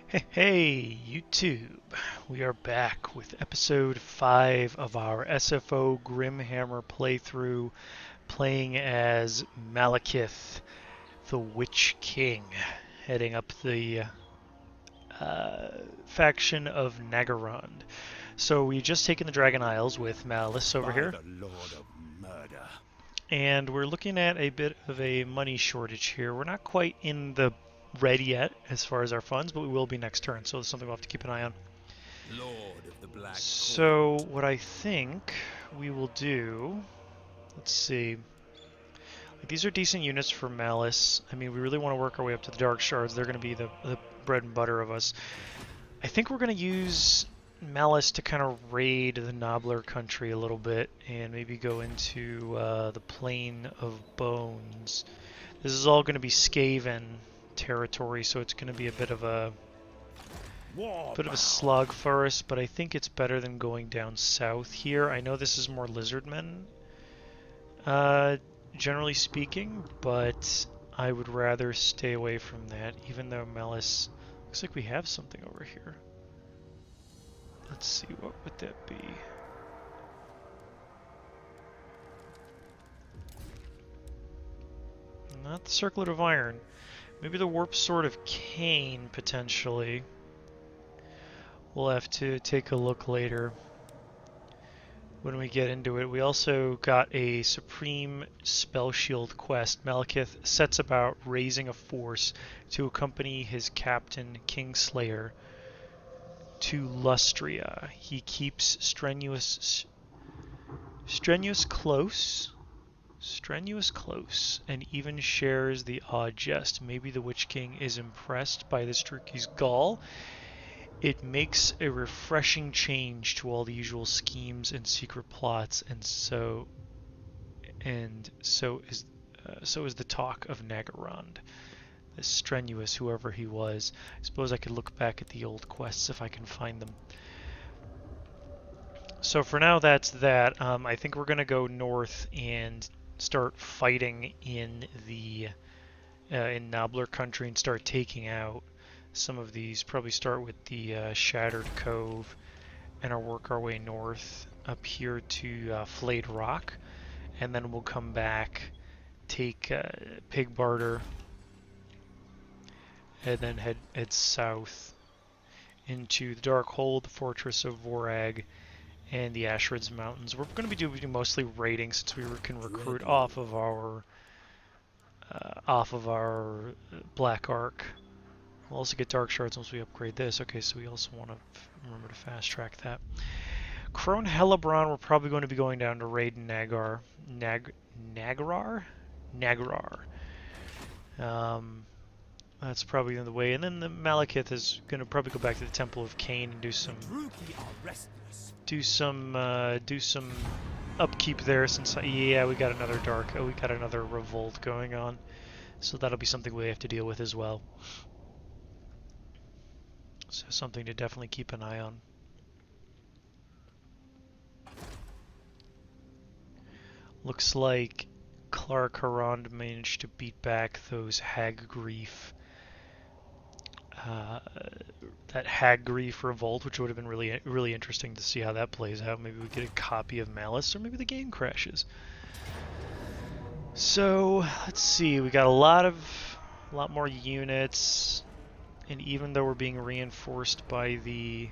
Hey, YouTube! We are back with episode 5 of our SFO Grimhammer playthrough, playing as Malekith, the Witch King, heading up the faction of Naggarond. So we just taken the Dragon Isles with Malice over By here, the Lord of Murder. and we're looking at a bit of a money shortage here. We're not quite in the red yet as far as our funds, but we will be next turn, so it's something we'll have to keep an eye on. Lord of the Black So Court. what I think we will do, let's see, like these are decent units for Malice. I mean, we really want to work our way up to the Dark Shards. They're going to be the bread and butter of us. I think we're going to use Malice to kind of raid the Nobbler country a little bit and maybe go into the Plain of Bones. This is all going to be Skaven territory, so it's going to be a bit of a slog for us, but I think it's better than going down south here. I know this is more lizardmen, uh, generally speaking, but I would rather stay away from that, even though Melis looks like we have something over here. Let's see, what would that be? Not the Circlet of Iron. Maybe the Warp Sword of Cain, potentially. We'll have to take a look later when we get into it. We also got a Supreme Spell Shield quest. Malekith sets about raising a force to accompany his captain, Kingslayer, to Lustria. He keeps strenuous close, and even shares the odd jest. Maybe the Witch King is impressed by the Strukey's gall. It makes a refreshing change to all the usual schemes and secret plots, and so is the talk of Naggarond, this strenuous whoever he was. I suppose I could look back at the old quests if I can find them. So for now, that's that. I think we're gonna go north and start fighting in Nobbler country and start taking out some of these. Probably start with the Shattered Cove and I'll work our way north up here to Flayed Rock, and then we'll come back, take Pig Barter, and then head south into the Darkhold, the Fortress of Vorag, and the Ashrid's Mountains. We're going to be doing mostly raiding since we can recruit off of our Black Ark. We'll also get Dark Shards once we upgrade this. Okay, so we also want to remember to fast track that. Crone Hellebron, we're probably going to be going down to raid Naggarar. That's probably the way. And then the Malekith is going to probably go back to the Temple of Cain and do some upkeep there. Since yeah, we got another revolt going on, so that'll be something we have to deal with as well. So something to definitely keep an eye on. Looks like Naggarond managed to beat back those that Hag Grief revolt, which would have been really interesting to see how that plays out. Maybe we get a copy of Malice, or maybe the game crashes. So let's see, we got a lot more units, and even though we're being reinforced by the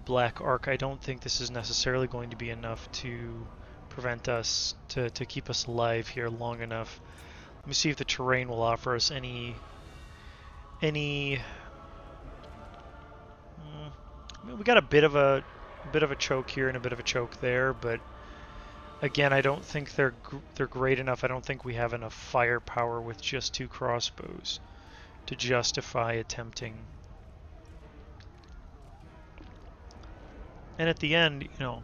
Black Ark, I don't think this is necessarily going to be enough to prevent us to keep us alive here long enough. Let me see if the terrain will offer us any we got a bit of a choke here and a bit of a choke there, but again, I don't think they're great enough. I don't think we have enough firepower with just 2 crossbows to justify attempting. And at the end, you know,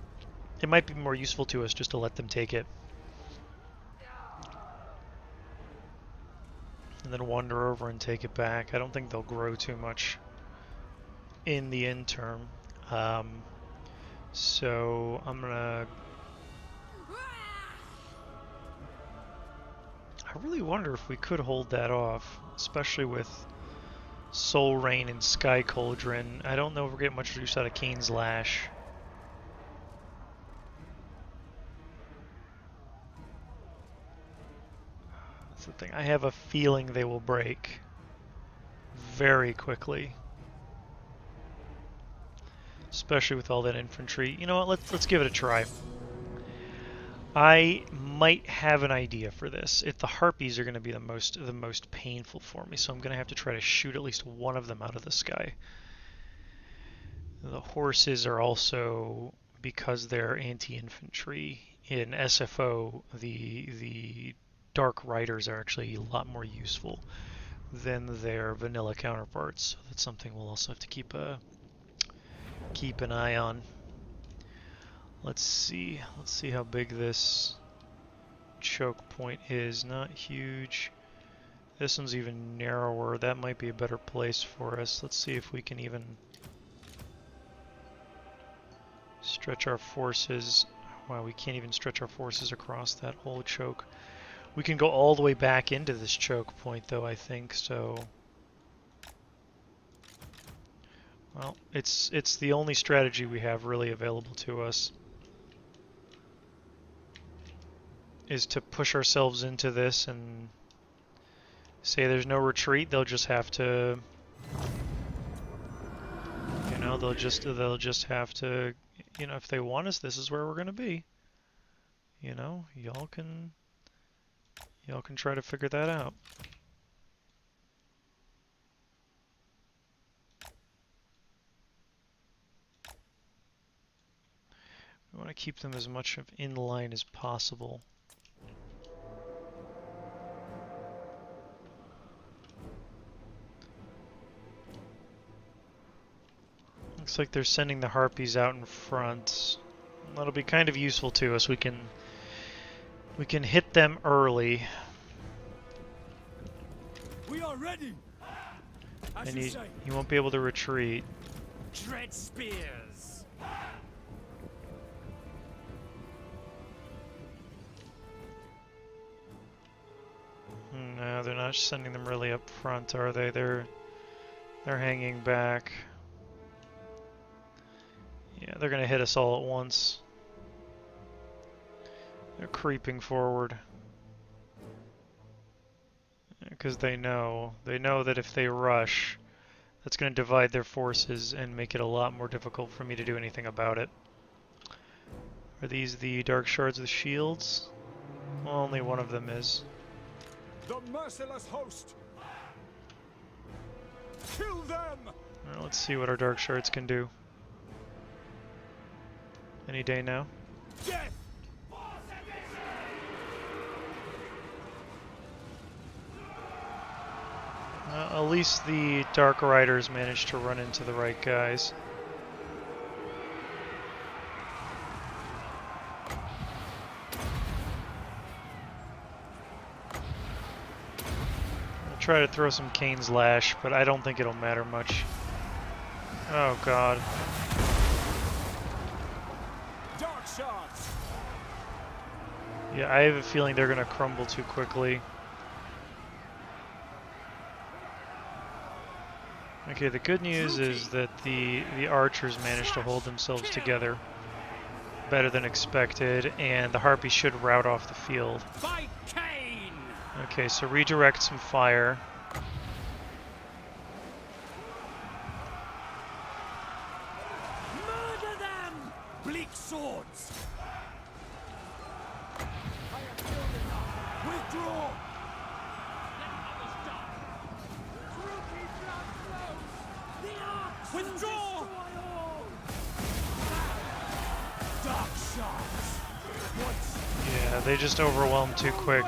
it might be more useful to us just to let them take it. And then wander over and take it back. I don't think they'll grow too much in the interim. So I'm gonna... I really wonder if we could hold that off, especially with Soul Rain and Sky Cauldron. I don't know if we're getting much use out of Kane's Lash. That's the thing. I have a feeling they will break very quickly. Especially with all that infantry. You know what? Let's give it a try. I might have an idea for this. If the harpies are going to be the most painful for me, so I'm going to have to try to shoot at least one of them out of the sky. The horses are also, because they're anti-infantry in SFO, the Dark Riders are actually a lot more useful than their vanilla counterparts. So that's something we'll also have to keep an eye on. Let's see how big this choke point is. Not huge. This one's even narrower. That might be a better place for us. Let's see if we can even stretch our forces. Wow, we can't even stretch our forces across that whole choke. We can go all the way back into this choke point though, I think, so. Well, it's the only strategy we have really available to us. Is to push ourselves into this and say there's no retreat. They'll just have to, you know, they'll just have to, you know, if they want us, this is where we're gonna be. You know, y'all can try to figure that out. We want to keep them as much of in line as possible. Looks like they're sending the harpies out in front. That'll be kind of useful to us. We can hit them early. We are ready. And he won't be able to retreat. Dread spears. No, they're not sending them really up front, are they? They're hanging back. Yeah, they're gonna hit us all at once. They're creeping forward. Because they know that if they rush, that's gonna divide their forces and make it a lot more difficult for me to do anything about it. Are these the Dark Shards with shields? Well, only one of them is. The merciless host. Kill them. Well, let's see what our Dark Shards can do. Any day now. Death. At least the Dark Riders managed to run into the right guys. I'll try to throw some Kane's Lash, but I don't think it'll matter much. Oh god. Dark shots. Yeah, I have a feeling they're gonna crumble too quickly. Okay, the good news is that the archers managed to hold themselves together better than expected, and the harpies should rout off the field. By Kane. Okay, so redirect some fire. Murder them. Bleak swords. Withdraw. Withdraw! Dark shots. Yeah, they just overwhelmed too quick.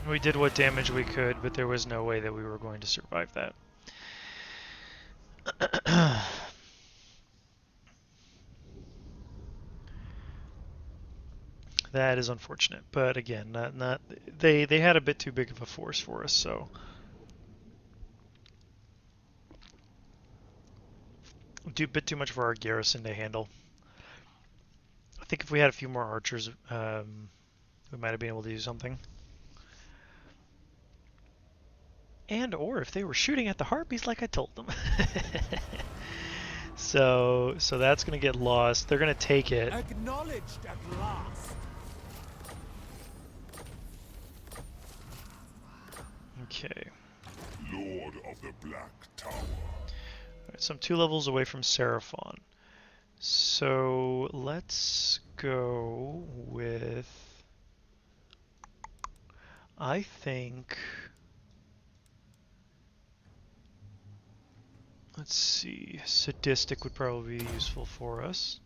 We did what damage we could, but there was no way that we were going to survive that. That is unfortunate, but again, not they had a bit too big of a force for us, so a bit too much for our garrison to handle. I think if we had a few more archers, we might have been able to do something. and or if they were shooting at the harpies like I told them. So that's gonna get lost. They're gonna take it. Acknowledged at last. Okay. Lord of the Black Tower. Alright, so I'm 2 levels away from Seraphon. So let's go with, I think, let's see, Sadistic would probably be useful for us.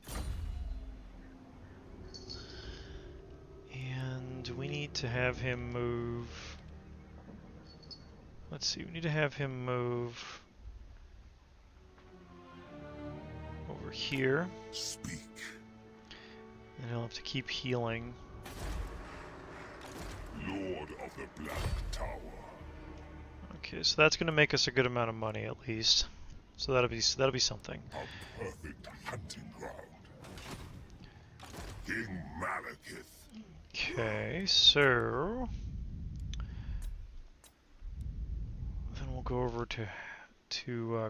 And we need to have him move, let's see, we need to have him move over here. Speak. And he'll have to keep healing. Lord of the Black Tower. Okay, so that's going to make us a good amount of money at least. So that'll be something. A perfect hunting ground. King Malekith. Okay, so then we'll go over to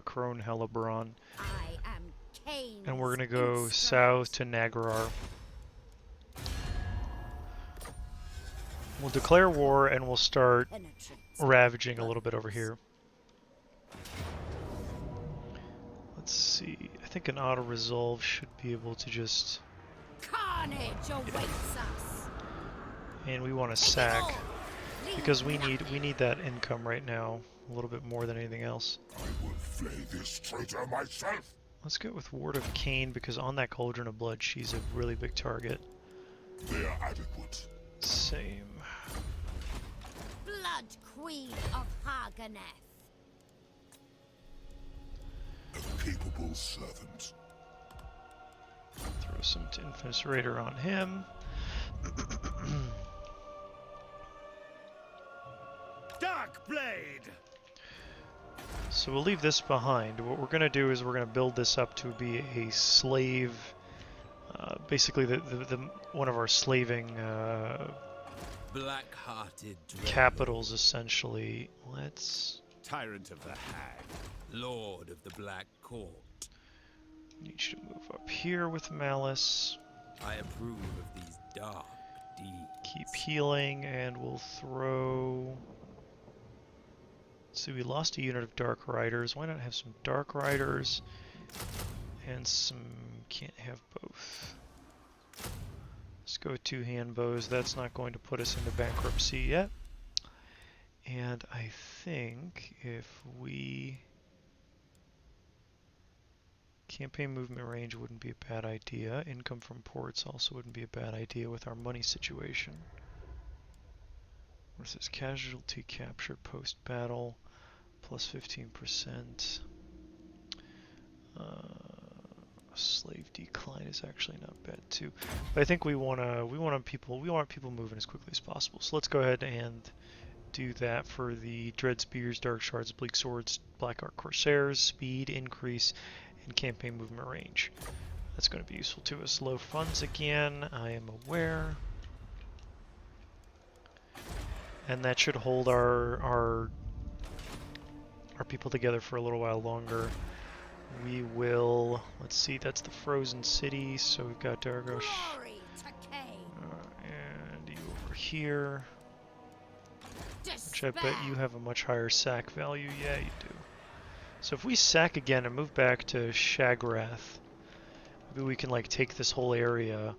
Crone Hellebron, I am Cain's and we're gonna go instrument. south to Naggarond. We'll declare war and we'll start Penetrates. ravaging a little bit over here. Let's see. I think an auto resolve should be able to just, Carnage awaits us. and we want to Take it sack all. Leave because we nothing. need that income right now a little bit more than anything else. I will flay this traitor myself. Let's go with Ward of Cain because on that Cauldron of Blood she's a really big target. They are adequate. Same. Blood Queen of Haganeth. A capable servant. Throw some Infinite on him. Dark Blade. So we'll leave this behind. What we're going to do is we're going to build this up to be a slave, basically the one of our slaving Black-hearted capitals, essentially. Let's Tyrant of the Hag. Lord of the Black Court. need you to move up here with Malice. I approve of these dark deeds. Keep healing, and we'll throw. So we lost a unit of Dark Riders. Why not have some Dark Riders and some... Can't have both. Let's go with 2 hand bows. That's not going to put us into bankruptcy yet. And I think if we... Campaign movement range wouldn't be a bad idea. Income from ports also wouldn't be a bad idea with our money situation. What is this? Casualty captured post-battle, plus 15%. Slave decline is actually not bad too. But I think we want people moving as quickly as possible. So let's go ahead and do that for the Dread Spears, Dark Shards, Bleak Swords, Black Arc Corsairs, speed increase, and campaign movement range. That's going to be useful to us. Low funds again, I am aware. And that should hold our people together for a little while longer. We will, let's see, that's the Frozen City, so we've got Dargosh, Glory to Cain. and you over here, which I bet Despair. you have a much higher sack value. Yeah, you do. So if we sack again and move back to Shagrath, maybe we can like take this whole area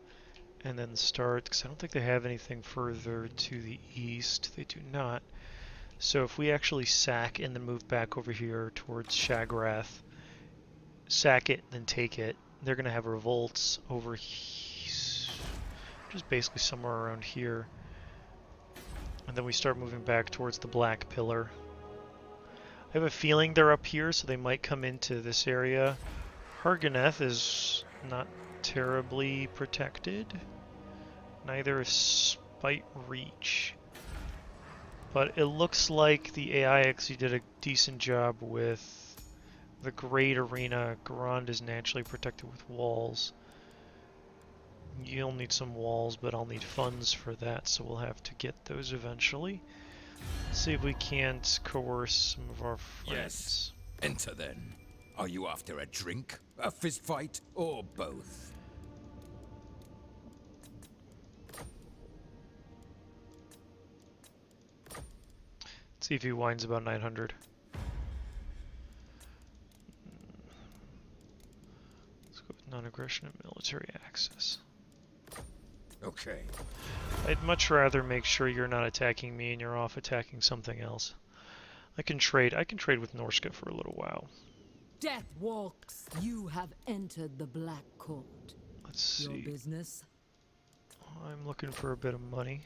and then start, because I don't think they have anything further to the east. They do not. So if we actually sack and then move back over here towards Shagrath, sack it, then take it, they're going to have revolts over just basically somewhere around here. And then we start moving back towards the Black Pillar. I have a feeling they're up here, so they might come into this area. Haganeth is not terribly protected. Neither is Spite Reach. But it looks like the AI actually did a decent job with the Great Arena. Naggarond is naturally protected with walls. You'll need some walls, but I'll need funds for that, so we'll have to get those eventually. See if we can't coerce some of our friends. Yes. Enter then. Are you after a drink, a fist fight, or both? See if he whines about 900. Let's go with non-aggression and military access. Okay. I'd much rather make sure you're not attacking me and you're off attacking something else. I can trade with Norska for a little while. Death walks. You have entered the Black Court. Let's Your see. business? I'm looking for a bit of money.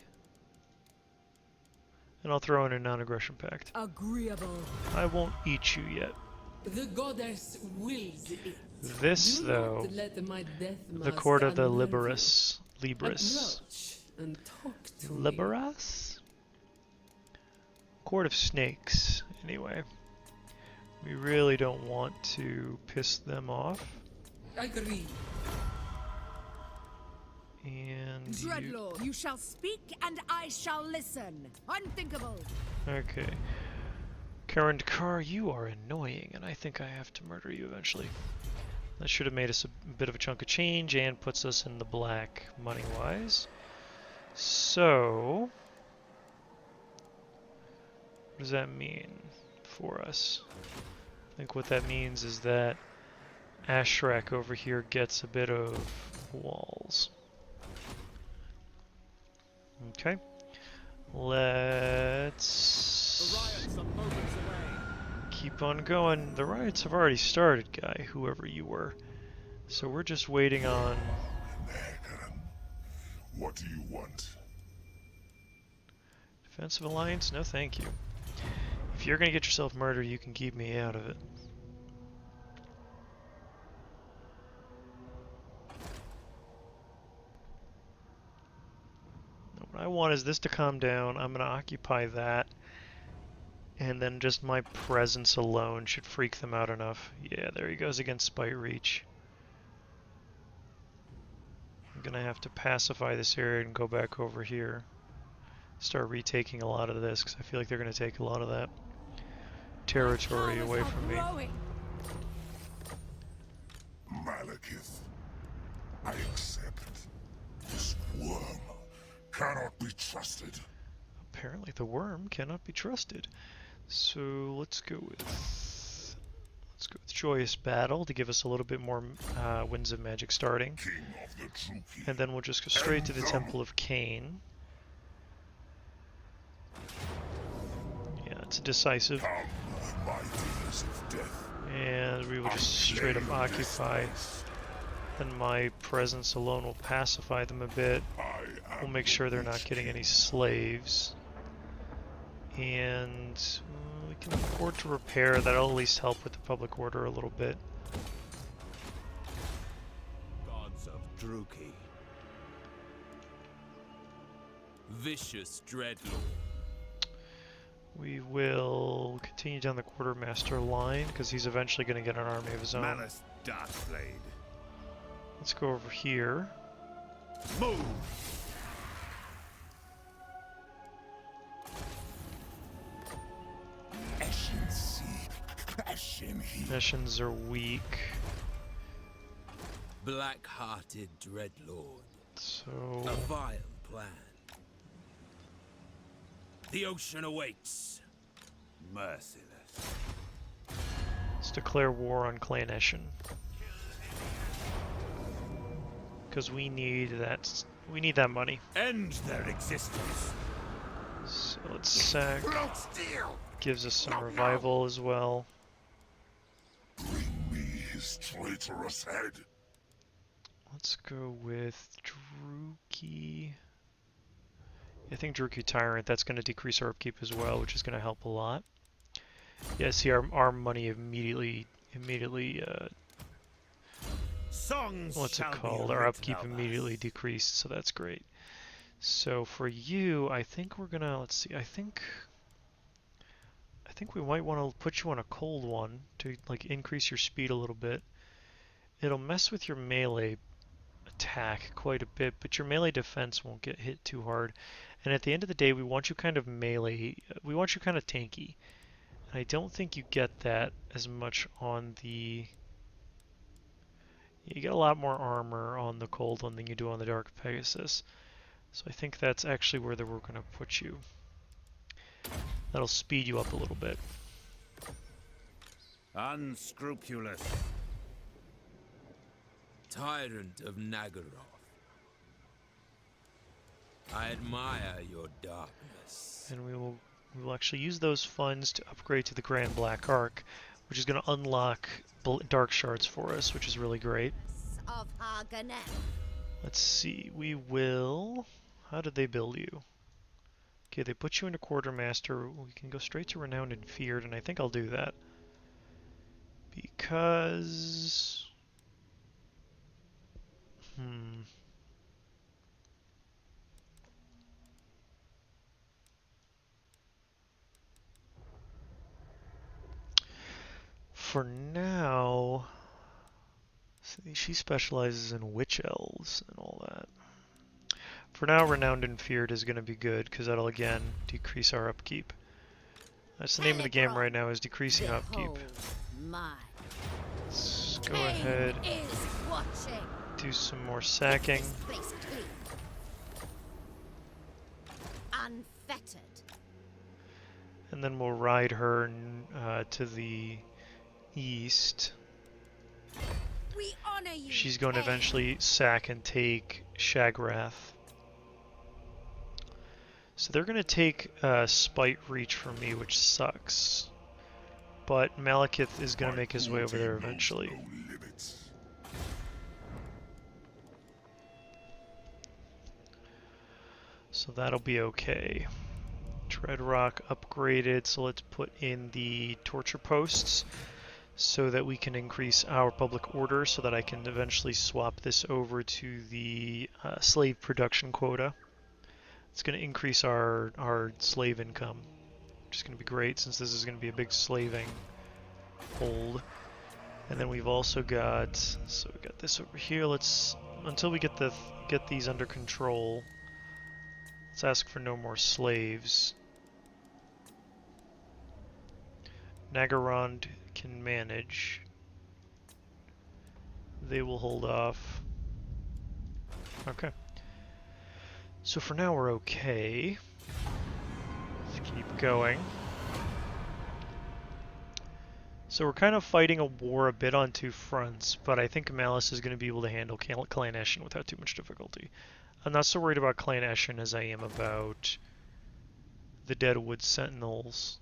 And I'll throw in a non-aggression pact. Agreeable. I won't eat you yet. The goddess wills it. This, Do though, not let my death the mask court of the unnerve you. Libris. Approach and talk to me. Liberas? Court of Snakes, anyway. We really don't want to piss them off. Agree. And Dreadlord, you shall speak and I shall listen. Unthinkable. okay. Karen Carr, you are annoying, and I think I have to murder you eventually. That should have made us a bit of a chunk of change and puts us in the black money-wise. So, what does that mean for us? I think what that means is that Ashrek over here gets a bit of walls. Okay. Let's keep on going. The riots have already started, guy, whoever you were. So we're just waiting on... Naggarond, what do you want? Defensive alliance? No thank you. If you're gonna get yourself murdered, you can keep me out of it. What I want is this to calm down. I'm gonna occupy that. And then just my presence alone should freak them out enough. Yeah, there he goes against Spite Reach. I'm gonna have to pacify this area and go back over here. Start retaking a lot of this, because I feel like they're gonna take a lot of that territory away from me. Malekith, I accept. This worm cannot be trusted. Apparently the worm cannot be trusted. So let's go with Joyous Battle to give us a little bit more Winds of Magic starting. King of the Druki. And then we'll just go straight to the Temple of Cain. Yeah, it's decisive. Come, my demons of death. And we will just straight up occupy. Then my presence alone will pacify them a bit. We'll make sure they're not getting any slaves. And we can afford to repair. That'll at least help with the public order a little bit. Gods of Druki. Vicious Dreadlord. We will continue down the quartermaster line because he's eventually going to get an army of his own. Malice Darkblade. Let's go over here. Move! Missions are weak. Black-hearted Dreadlord. So A vile plan. The ocean awaits. Merciless. let's declare war on Clan Eshin. Because we need that money. End their existence. So let's sack. Gives us some revival as well. Bring me his traitorous head. Let's go with Druki. I think Druki Tyrant, that's going to decrease our upkeep as well, which is going to help a lot. Yeah, see our money immediately Songs what's it called? Our upkeep immediately decreased, so that's great. So for you, I think we're gonna, let's see, I think we might want to put you on a cold one to like increase your speed a little bit. It'll mess with your melee attack quite a bit, but your melee defense won't get hit too hard. And at the end of the day, we want you kind of melee. We want you kind of tanky. And I don't think you get that as much on the... You get a lot more armor on the Cold One than you do on the Dark Pegasus. So I think that's actually where we're going to put you. That'll speed you up a little bit. Unscrupulous. Tyrant of Naggarond. I admire your darkness. And we will actually use those funds to upgrade to the Grand Black Arc, which is going to unlock dark shards for us, which is really great. Of Harganet. Let's see, we will... How did they build you? Okay, they put you into Quartermaster. We can go straight to Renowned and Feared, and I think I'll do that. Because... For now... See, she specializes in Witch Elves and all that. For now, Renowned and Feared is going to be good, because that'll again decrease our upkeep. That's the name of the game right now, is decreasing upkeep. Let's go ahead, do some more sacking. Unfettered. And then we'll ride her to the east. We honor you. She's going to eventually sack and take Shagrath. So they're going to take Spite Reach from me, which sucks. But Malekith is going to make his way over there eventually. So that'll be okay. Dreadrock upgraded, so let's put in the torture posts so that we can increase our public order so that I can eventually swap this over to the slave production quota. It's going to increase our slave income, which is going to be great since this is going to be a big slaving hold. And then we've also got, so we got this over here. Let's, until we get these under control, let's ask for no more slaves. Naggarond can manage. They will hold off. Okay. So for now we're okay. Let's keep going. So we're kind of fighting a war a bit on two fronts, but I think Malice is going to be able to handle Clan Eshin without too much difficulty. I'm not so worried about Clan Eshin as I am about the Deadwood Sentinels.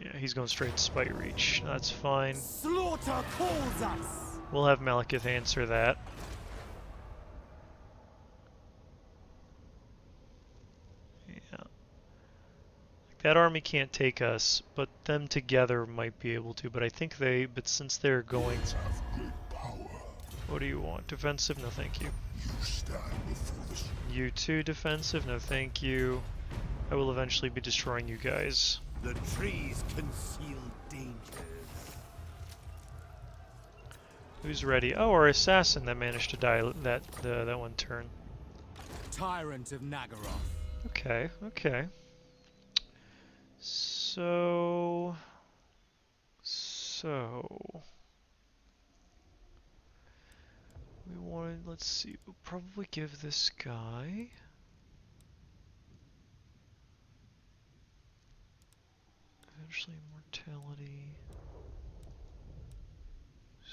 Yeah, he's going straight to Spite Reach. That's fine. Slaughter calls us. We'll have Malekith answer that. Yeah. That army can't take us, but them together might be able to. But I think but since they're going... What do you want? Defensive? No thank you. You too, defensive? No thank you. I will eventually be destroying you guys. The trees conceal dangers. Who's ready? Oh, our assassin that managed to die that one turn. Tyrant of Naggarond. Okay, okay. So we wanted, let's see, we'll probably give this guy eventually mortality.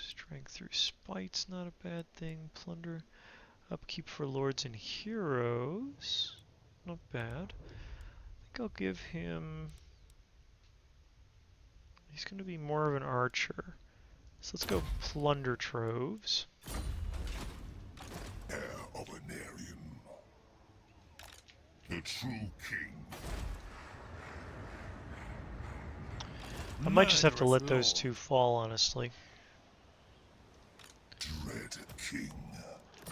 Strength through spite's not a bad thing. Plunder. Upkeep for lords and heroes. Not bad. I think I'll give him... He's going to be more of an archer. So let's go plunder troves. Heir of an Aryan. The true king. I might just have to let those two fall, honestly. Dread king.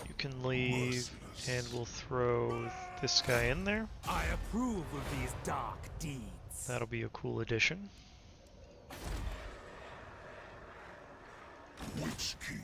You can leave, and we'll throw this guy in there. I approve of these dark deeds. That'll be a cool addition. Witch king.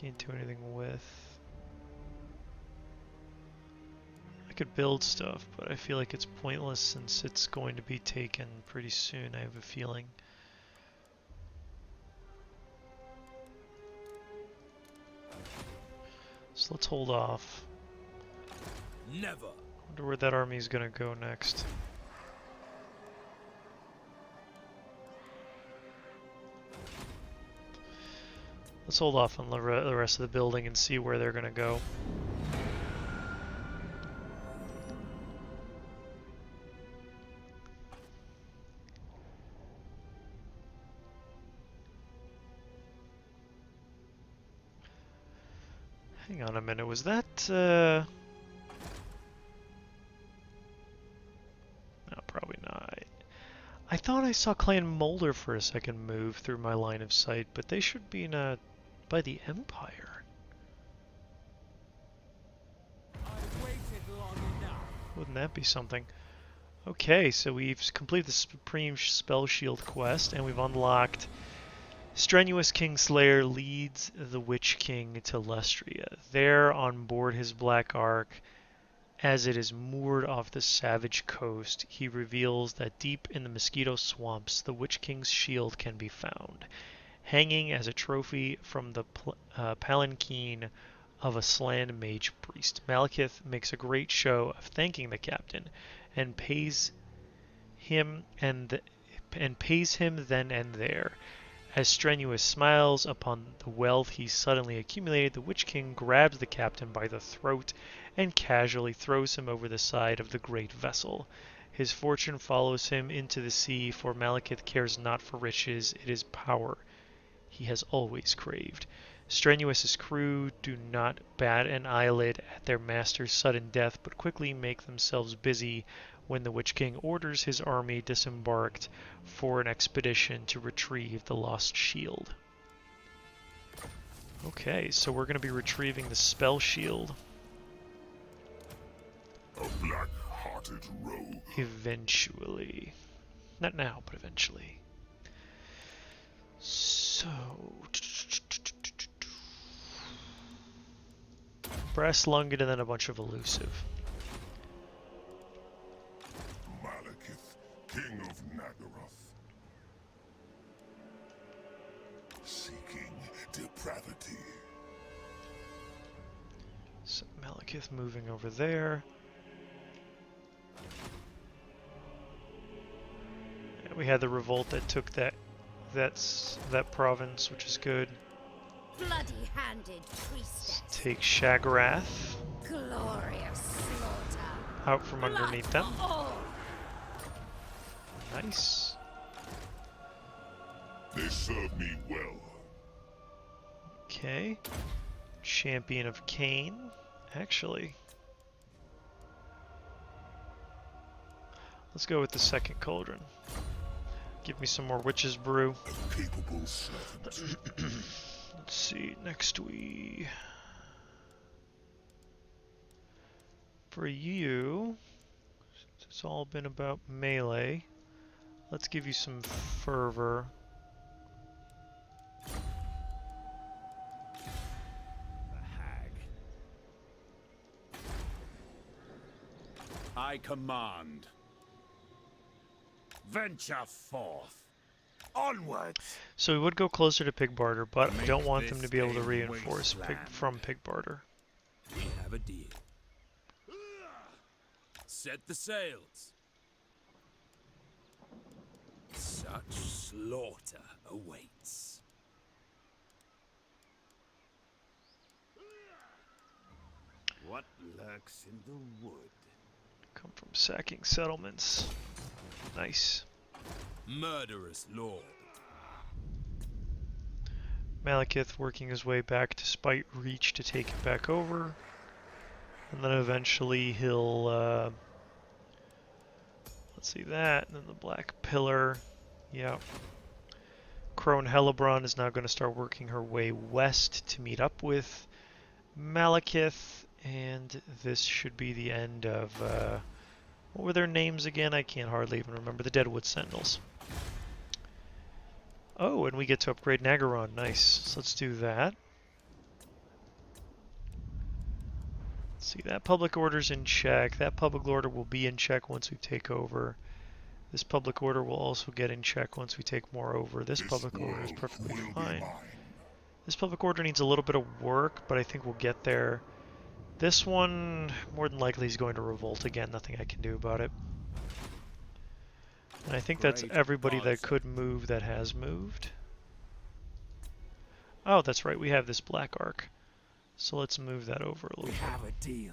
Can't do anything with. I could build stuff, but I feel like it's pointless since it's going to be taken pretty soon, I have a feeling. So let's hold off. Never. Wonder where that army is gonna go next. Let's hold off on the rest of the building and see where they're gonna go. Hang on a minute, was that no, probably not. I thought I saw Clan Molder for a second move through my line of sight, but they should be by the Empire. I've waited long enough. Wouldn't that be something? Okay, so we've completed the Supreme Spell Shield quest, and we've unlocked Strenuous Kingslayer leads the Witch King to Lestria. There, on board his Black Ark, as it is moored off the savage coast, he reveals that deep in the mosquito swamps, the Witch King's shield can be found, hanging as a trophy from the palanquin of a Slan mage priest. Malekith makes a great show of thanking the captain, and pays him then and there. As Strenuous smiles upon the wealth he's suddenly accumulated, the Witch King grabs the captain by the throat and casually throws him over the side of the great vessel. His fortune follows him into the sea, for Malekith cares not for riches, it is power he has always craved. Strenuous's crew do not bat an eyelid at their master's sudden death, but quickly make themselves busy when the Witch King orders his army disembarked for an expedition to retrieve the lost shield. Okay, so we're going to be retrieving the spell shield. A black-hearted rogue. Eventually. Not now, but eventually. So... Brass lunged and then a bunch of elusive. Malekith, king of Naggaroth. Seeking depravity. So Malekith moving over there. Yeah, we had the revolt that took that province, which is good. Bloody-handed priestess. Take Shagrath Glorious slaughter. out from underneath them. Oh, Nice. They serve me well. Okay. Champion of Cain. Actually, let's go with the second cauldron. Give me some more witch's brew. A capable servant. Let's see, next for you, since it's all been about melee, let's give you some fervor. The hag. I command. Venture forth. Onwards. So we would go closer to pig barter, but I don't Make want them to this be able to a reinforce wasteland. from pig barter. We have a deal. Set the sails. Such slaughter awaits. What lurks in the wood? Come from sacking settlements. Nice. Murderous lord. Malekith working his way back to Spite Reach to take it back over. And then eventually he'll, let's see that, and then the Black Pillar, yeah. Crone Hellebron is now going to start working her way west to meet up with Malekith, and this should be the end of, what were their names again? I can't hardly even remember. The Deadwood Sentinels. Oh, and we get to upgrade Naggarond. Nice. So let's do that. see, that public order's in check. That public order will be in check once we take over. This public order will also get in check once we take more over. This public order is perfectly fine. This public order needs a little bit of work, but I think we'll get there. This one, more than likely, is going to revolt again. Nothing I can do about it. And I think that's everybody that could move that has moved. Oh, that's right. We have this black arc. So let's move that over a little bit. We have a deal.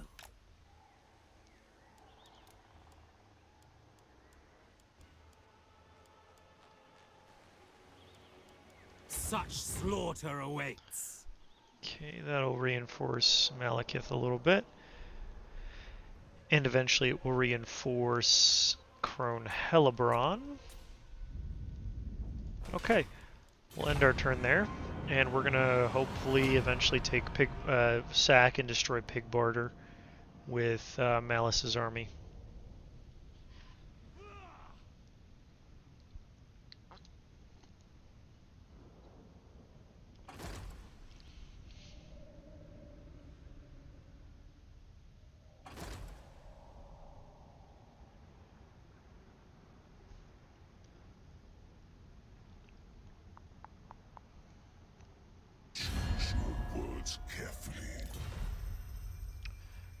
Such slaughter awaits. Okay, that'll reinforce Malekith a little bit. And eventually it will reinforce Crone Hellebron. Okay, we'll end our turn there. And we're gonna hopefully eventually take sack and destroy Pig Barter with Malice's army.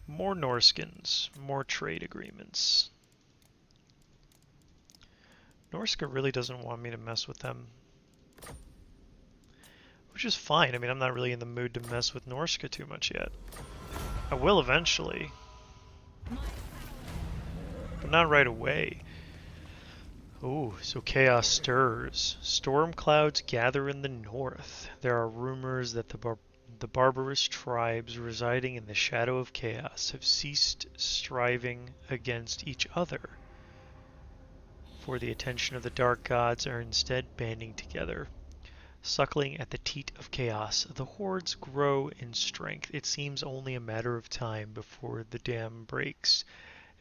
More Norskins, more trade agreements. Norska really doesn't want me to mess with them. Which is fine. I mean, I'm not really in the mood to mess with Norska too much yet. I will eventually. But not right away. Oh, so chaos stirs. Storm clouds gather in the north. There are rumors that the barbarous tribes residing in the shadow of chaos have ceased striving against each other. For the attention of the dark gods are instead banding together. Suckling at the teat of chaos, the hordes grow in strength. It seems only a matter of time before the dam breaks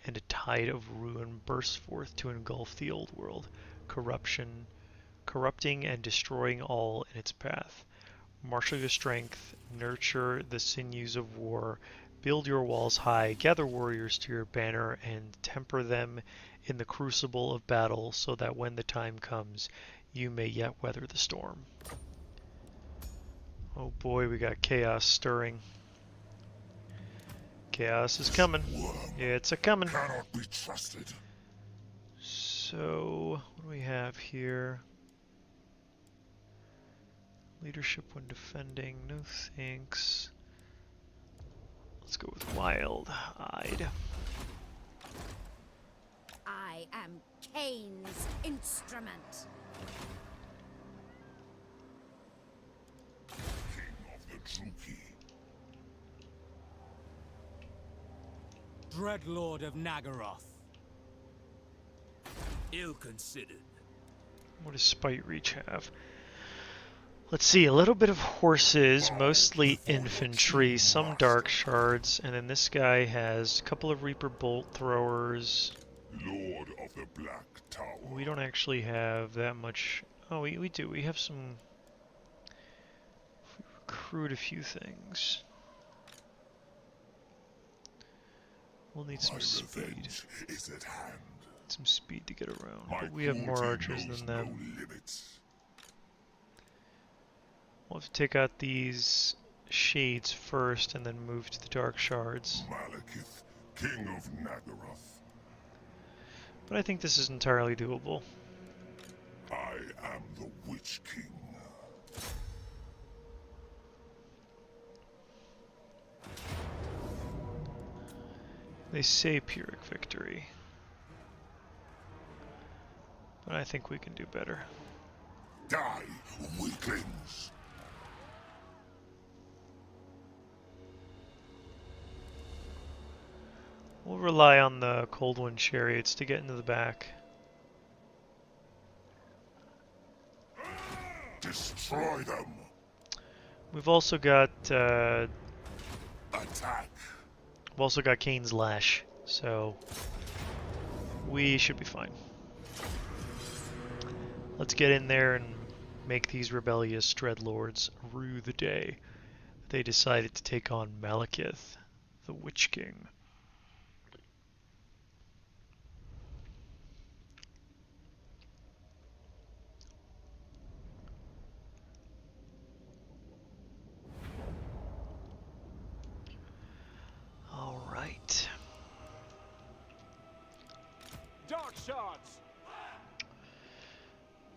and a tide of ruin bursts forth to engulf the old world, corrupting and destroying all in its path. Marshal your strength, nurture the sinews of war, build your walls high, gather warriors to your banner, and temper them in the crucible of battle so that when the time comes, you may yet weather the storm. Oh boy, we got chaos stirring. Chaos is coming. It's a-coming. Cannot be trusted. So, what do we have here? Leadership when defending, no thanks. Let's go with wild-eyed. I am Cain's instrument. King of the Druki. Dreadlord of Naggaroth. Ill-considered. What does Spite Reach have? Let's see, a little bit of horses, mostly infantry, some dark shards, and then this guy has a couple of Reaper Bolt throwers. Lord of the Black Tower. We don't actually have that much. Oh, we do. We have some. We recruit a few things. We'll need some speed. Is at hand. Some speed to get around. My But we have more cruelty archers knows than them. no limits. We'll have to take out these shades first and then move to the dark shards. Malekith, King of Naggaroth. But I think this is entirely doable. I am the Witch King. They say Pyrrhic victory. But I think we can do better. Die, weaklings! We'll rely on the Cold Wind chariots to get into the back. Destroy them! We've also got Attack! we've also got Cain's Lash, so we should be fine. Let's get in there and make these rebellious dreadlords rue the day they decided to take on Malekith the Witch King. All right. Dark shards.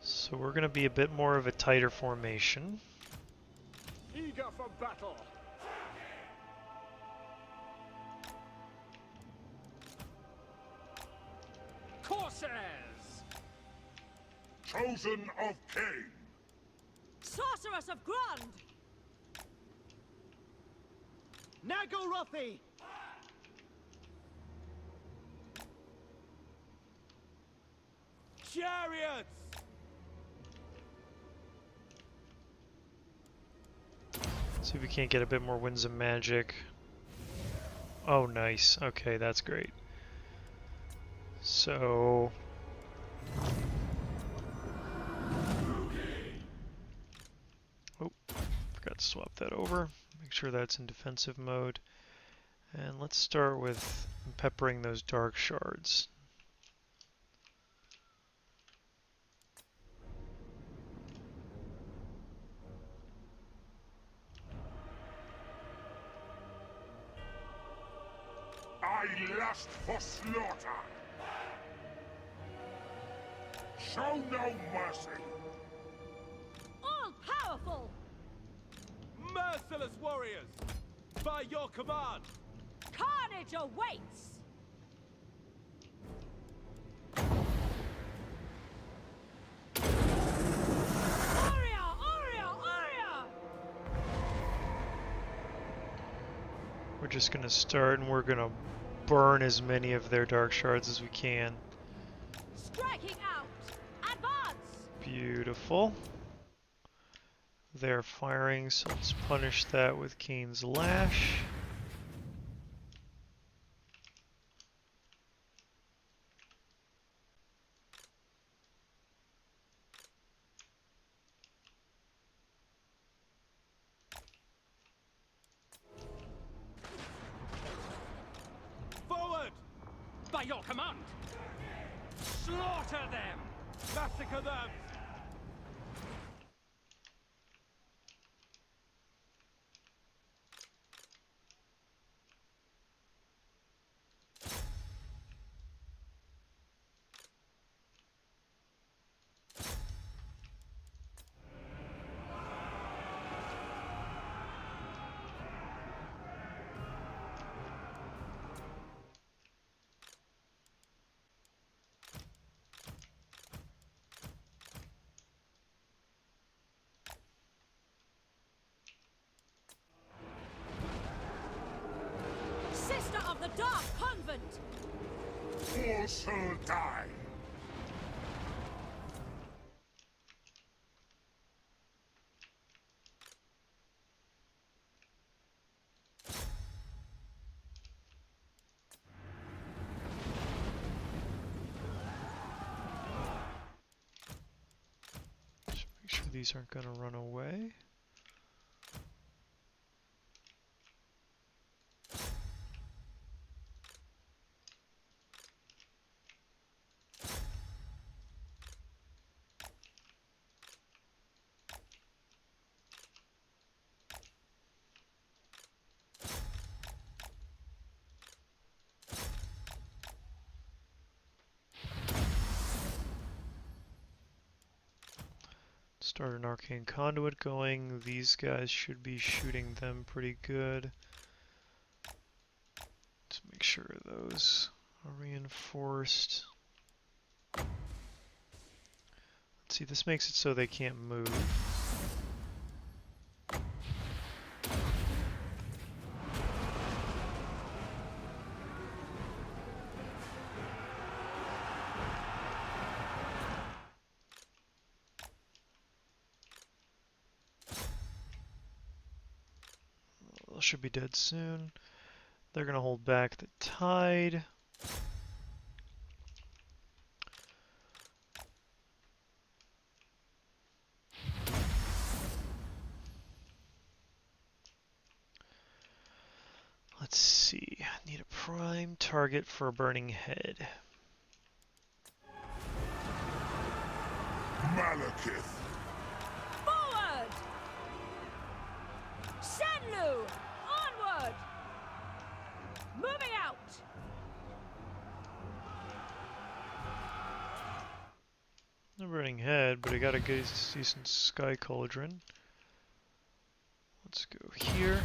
So we're going to be a bit more of a tighter formation. Eager for battle. Corsairs. Chosen of Cain. Sorceress of Grund! Naggarond. Chariots. See if we can't get a bit more winds of magic. Oh, nice. Okay, that's great. So... oh, forgot to swap that over. Make sure that's in defensive mode. And let's start with peppering those dark shards. I lust for slaughter. Show no mercy. All powerful! Merciless warriors. By your command. Carnage awaits! Aria! Aria! Aria! We're just going to start and we're going to burn as many of their dark shards as we can. Striking out! Advance! Beautiful. They're firing, so let's punish that with Cain's Lash. Forward! By your command! Slaughter them! Massacre them! Sister of the Dark Convent! All shall die. Just make sure these aren't going to run away. Start an arcane conduit going. These guys should be shooting them pretty good. Just make sure those are reinforced. Let's see, this makes it so they can't move. Should be dead soon. They're going to hold back the tide. Let's see. Prime target for a burning head. Malekith. Forward! Shenlu! Onward! Moving out! No burning head, but I got a good, decent sky cauldron. Let's go here.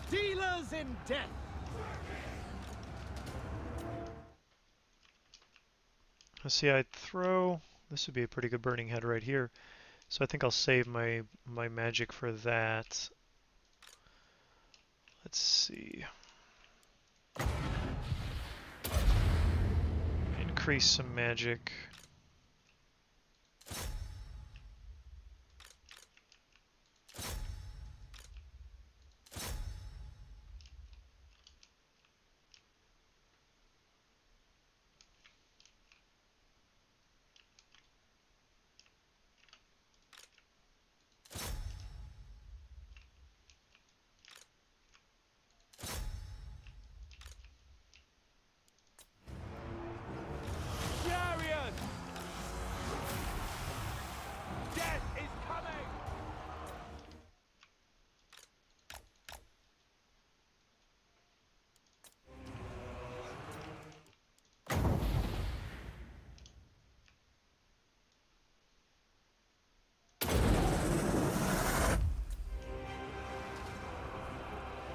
Dealers in death. Let's see, I'd throw... This would be a pretty good burning head right here. So I think I'll save my magic for that. Let's see. Increase some magic. Chariot! Death is coming!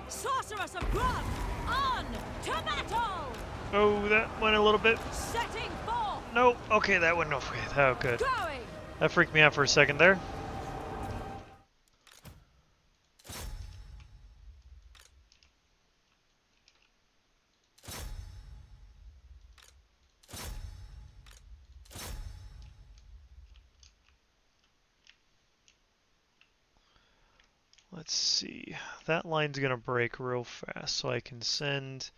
Sorceress of blood! On to battle! Oh, that went a little bit. Setting forth! Nope. Okay, that went off. Oh, good. Going! That freaked me out for a second there. Let's see. That line's gonna break real fast, so I can send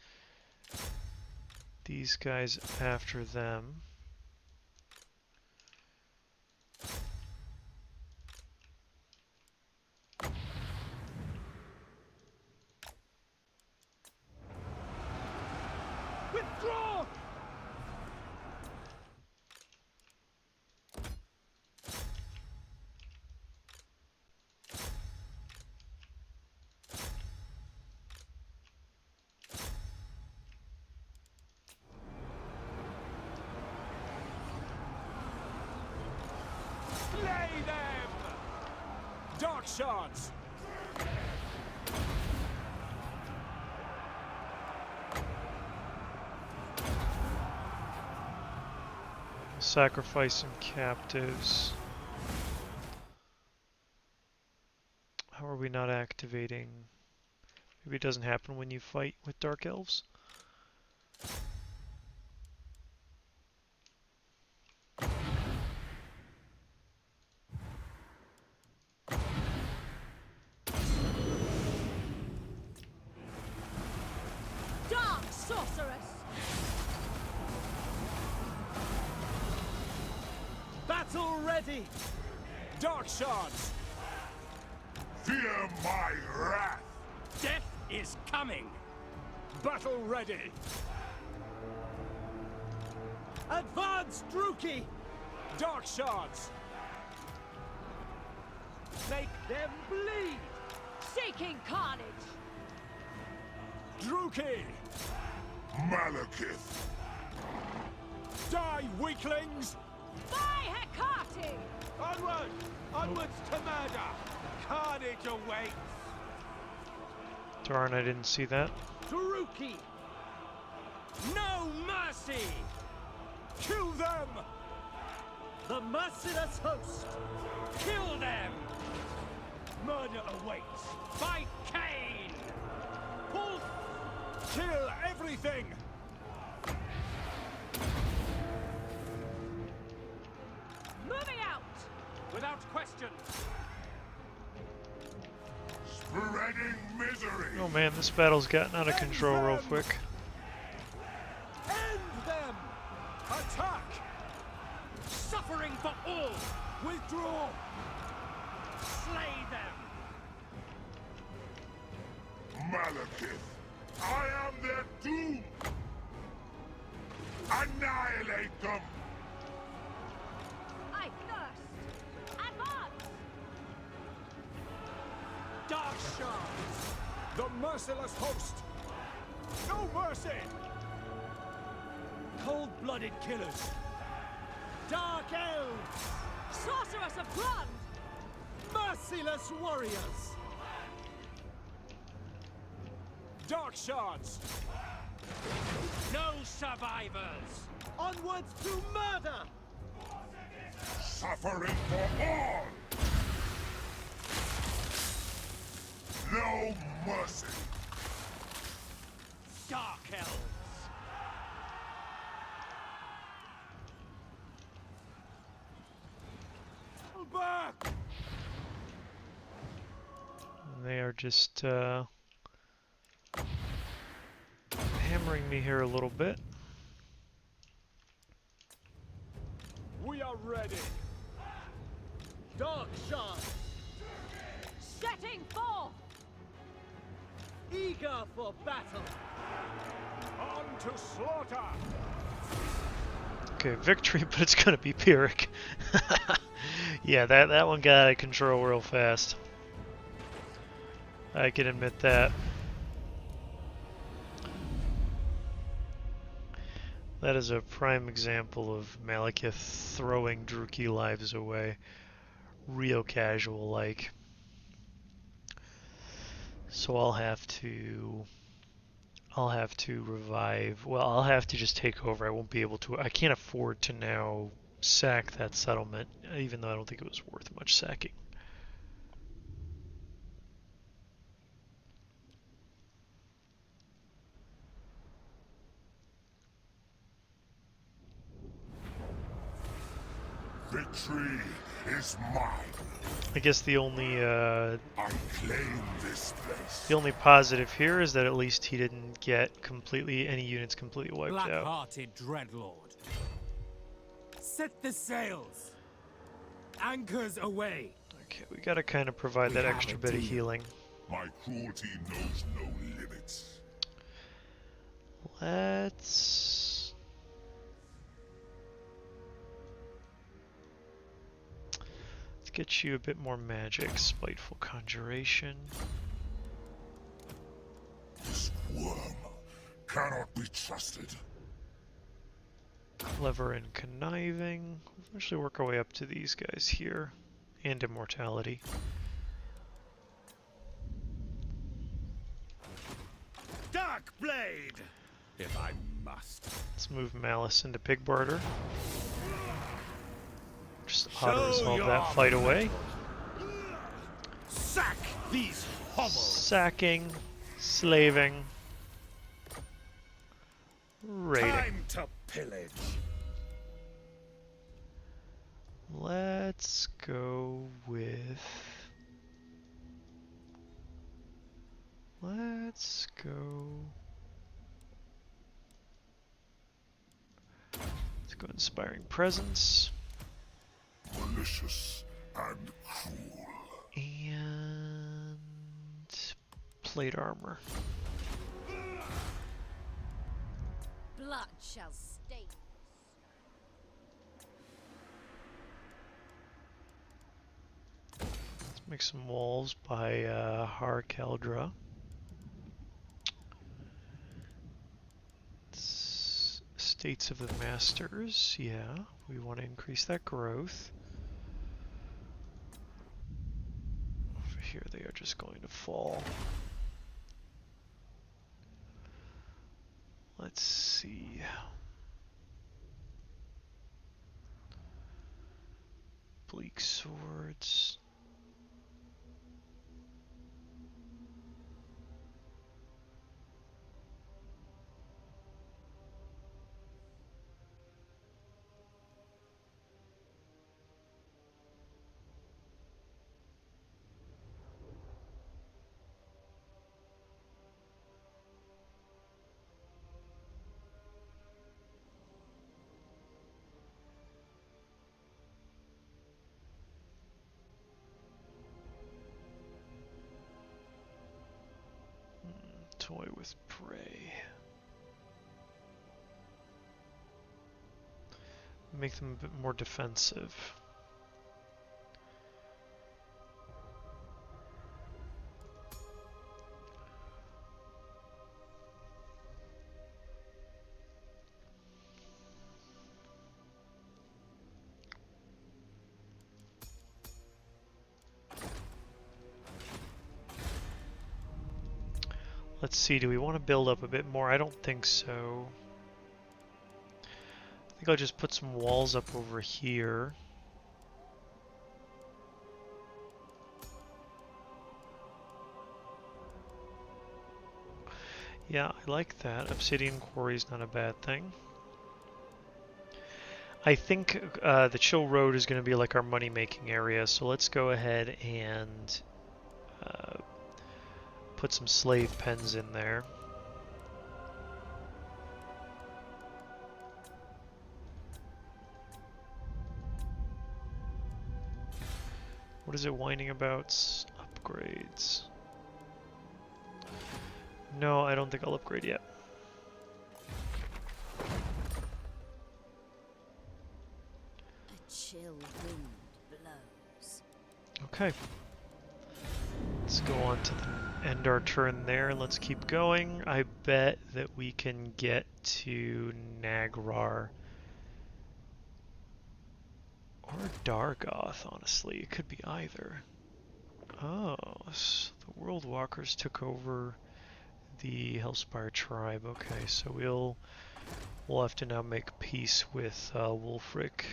these guys after them. Withdraw! Slay them! Dark shards! Sacrifice some captives. How are we not activating? Maybe it doesn't happen when you fight with dark elves? Dark sorceress! Battle ready! Dark shards! Fear my wrath. Death is coming! Battle ready! Advance, Druki! Dark shards! Make them bleed! Seeking carnage! Druki! Malekith. Die, weaklings! By Hecate! Onward! Onwards to murder! Carnage awaits! Darn, I didn't see that. Druki! No mercy! Kill them! The merciless host! Kill them! Murder awaits! By Cain! Pull! Kill everything! Moving out! Without question! Spreading misery. Oh man, this battle's gotten out of control real quick. End them! Attack! Suffering for all! Withdraw! Slay them! Malekith, I am their doom! Annihilate them! I thirst! Advance! Dark Shards! The merciless host! No mercy! Cold-blooded killers! Dark elves! Sorceress of blood! Merciless warriors! Dark Shards! No survivors! Onwards to murder! Suffering for all! No mercy! Dark elves! Back! They are just hammering me here a little bit. We are ready! Dark Shards! Setting forth! Eager for battle! On to slaughter! Okay, victory, but it's gonna be Pyrrhic. Yeah, that one got out of control real fast. I can admit that. That is a prime example of Malekith throwing Druchii lives away. Real casual like. So I'll have to revive. Well, I'll have to just take over. I won't be able to. I can't afford to now sack that settlement, even though I don't think it was worth much sacking. Victory is mine. I guess the only I claim this place. the only positive here is that at least he didn't get any units completely wiped out. Black-hearted dreadlord. Set the sails. Anchors away. Okay, we gotta kind of provide that extra bit of healing. My cruelty knows no limits. Let's get you a bit more magic. Spiteful Conjuration. This worm cannot be trusted. Clever and Conniving. We'll eventually work our way up to these guys here. And Immortality. Dark blade. If I must. Let's move Malice into Pig Barter. Just auto-resolve that fight away. Sack these hovels. Sacking, slaving, raiding. Time to pillage. Let's go with... Let's go Inspiring Presence. Malicious and cruel. And Plate Armor. Blood shall stain. Let's make some walls by Har Keldra. States of the Masters, yeah, we want to increase that growth. Over here they are just going to fall. Let's see. Bleak Swords. Toy with prey. Make them a bit more defensive. Let's see, do we want to build up a bit more? I don't think so. I think I'll just put some walls up over here. Yeah, I like that. Obsidian quarry is not a bad thing. I think the Chill Road is going to be like our money-making area, so let's go ahead and put some slave pens in there. What is it whining about? Upgrades. No, I don't think I'll upgrade yet. A chill wind blows. Okay. Let's go on to end our turn there and let's keep going. I bet that we can get to Naggarond. Or Dargoth, honestly. It could be either. Oh, so the World Walkers took over the Hellspire tribe. Okay, so we'll have to now make peace with Wulfric.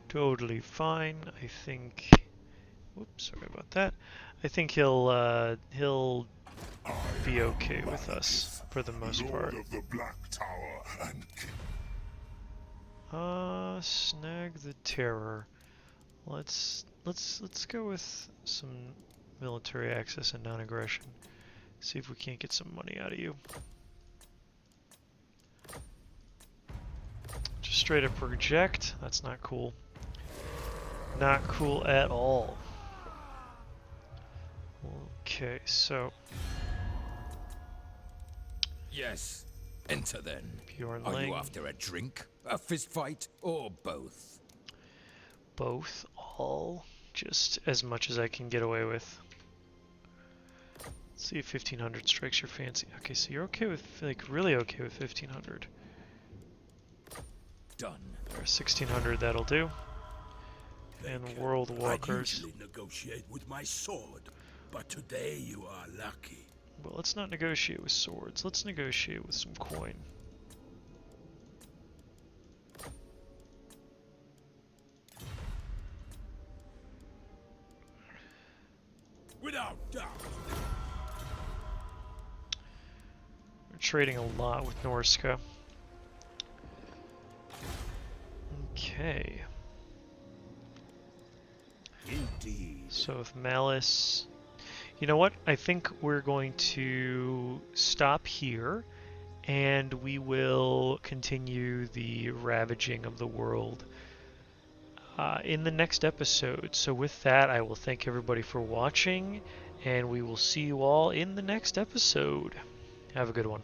Totally fine. I think. Whoops, sorry about that. I think he'll be okay with us for the most part. Lord of the Black Tower and Snag the Terror. Let's go with some military access and non-aggression. See if we can't get some money out of you. Just straight up reject. That's not cool. Not cool at all. Okay, so Yes. Enter then. Bjorn Are Lang. you after a drink, a fist fight, or both? Both, all, just as much as I can get away with. Let's see if 1500 strikes your fancy. Okay, so you're okay with, like, really okay with 1500. Done. Or 1600, that'll do. And World I Walkers. usually negotiate with my sword, but today you are lucky. Well, let's not negotiate with swords. Let's negotiate with some coin. Without doubt. We're trading a lot with Norska. Okay. Indeed. So with Malice... You know what? I think we're going to stop here and we will continue the ravaging of the world in the next episode. So with that, I will thank everybody for watching and we will see you all in the next episode. Have a good one.